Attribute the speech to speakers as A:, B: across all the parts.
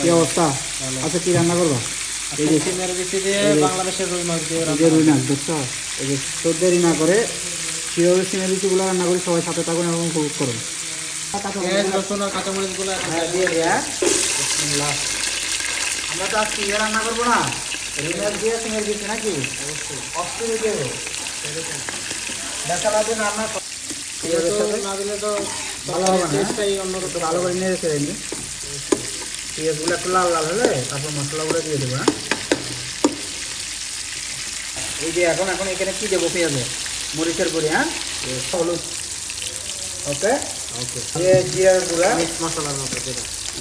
A: কি অবস্থা? আচ্ছা কি রান্না করবো? এই যে
B: সিমের বিচি দিয়ে বাংলাদেশের রুই মাছ দিয়ে
A: এই যে রুই মাছ দেখছো, এই যে দেরি না করে কীভাবে সিমের বিচিগুলো রান্না করি সবাই সাথে থাকুন এবং উপভোগ করুন।
B: পেঁয়াজ রসুন আর কাঁচামরিচগুলো
A: দিয়ে দেয়া আমরা তো আজকে ইয়ে রান্না করবো না, রুই মাছ দিয়ে সিমের বিচি নাকি অবশ্যই দেবো দেখা লাগবে রান্না
B: না দিলে তো
A: ভালো হবে না।
B: টেস্টটাই অন্যরকম।
A: ভালো করে নিয়ে রেখে দিই, পেঁয়াজগুলো একটু লাল লাল হলে তারপর মশলাগুলো দিয়ে দেবো। হ্যাঁ এই যে এখন এখানে কি দেবো? পেঁয়াজে মরিচের গুঁড়ি, হ্যাঁ হলুদ, ওকে ওকে, জিরার গুঁড়া,
B: মিক্স মশলার মতো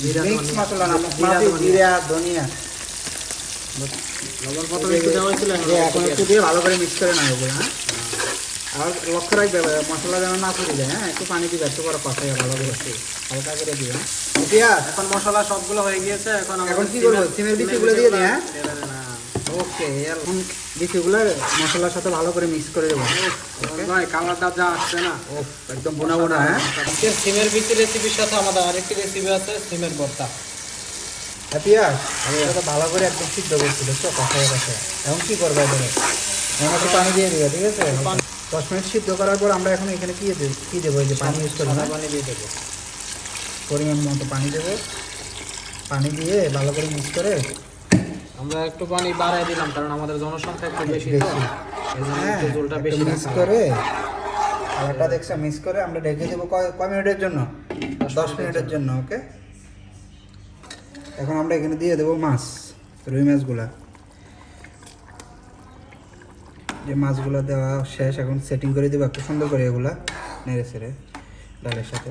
B: যেটা
A: মিক্স মশলা না, জিরা ধনিয়া,
B: লবণ প্রথমে একটু দেওয়া হয়েছিল,
A: এখন একটু দিয়ে ভালো করে মিক্স করে নেবো। হ্যাঁ আর লক্ষ্য রাখবে মশলা যেন না পুড়ে যায়। হ্যাঁ একটু পানি দিবে, একটু করে কষাই ভালো করে হালকা করে দিবে। পেঁয়াজ
B: এখন মশলা সবগুলো হয়ে গিয়েছে।
A: এখন কি করবো? সিমের বিচিগুলো দিয়ে দিই। হ্যাঁ ওকে, এখন বিচিগুলো মশলার সাথে ভালো করে মিক্স করে দেবো।
B: ভাই কালারটা যা আসছে না,
A: ও একদম বোনা বোনা। হ্যাঁ
B: সিমের বিচি রেসিপির সাথে আমাদের আরেকটি রেসিপি আছে, সিমের ভর্তা।
A: পেঁয়াজ এটা ভালো করে একদম সিদ্ধ করছি, দেখছো কষায় কষায়। এখন কি করবো? এবারে এখন একটু পানি দিয়ে দেবো, ঠিক আছে? 10 মিনিট সিদ্ধ করার পর আমরা এখন এখানে কি দেবো? এই যে পানি ইউজ করবো,
B: পানি দিয়ে দেবো,
A: পরিমাণ মতো পানি দেবো। পানি দিয়ে ভালো করে মিক্স করে
B: আমরা একটু পানি বাড়াই দিলাম কারণ আমাদের জনসংখ্যা একটু বেশি, তো এই জন্য একটু ঝোলটা বেশি
A: মিক্স করে কালারটা দেখছো, মিক্স করে আমরা ঢেকে দেবো কয় মিনিটের জন্য? 10 মিনিটের জন্য। ওকে, এখন আমরা এখানে দিয়ে দেবো মাছ, রুই মাছগুলা। যে মাছগুলো দেওয়া শেষ, এখন সেটিং করে দেবো একটু সুন্দর করে এগুলা নেড়ে ছেড়ে ডালের সাথে।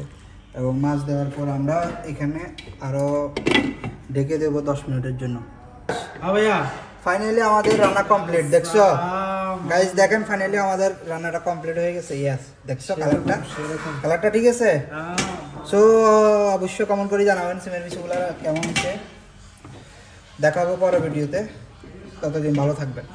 A: এবং মাছ দেওয়ার পর আমরা এখানে আরও ঢেকে দেবো 10 মিনিটের জন্য।
B: ভাইয়া
A: ফাইনালি আমাদের রান্না কমপ্লিট, দেখছো গাইস? দেখেন ফাইনালি আমাদের রান্নাটা কমপ্লিট হয়ে গেছে। ইয়াস, দেখছো কালারটা ঠিক আছে? সো অবশ্যই কমেন্ট করে জানাবেন সিমের বিচিগুলো কেমন হচ্ছে। দেখা হবে পরের ভিডিওতে, ততদিন ভালো থাকবেন।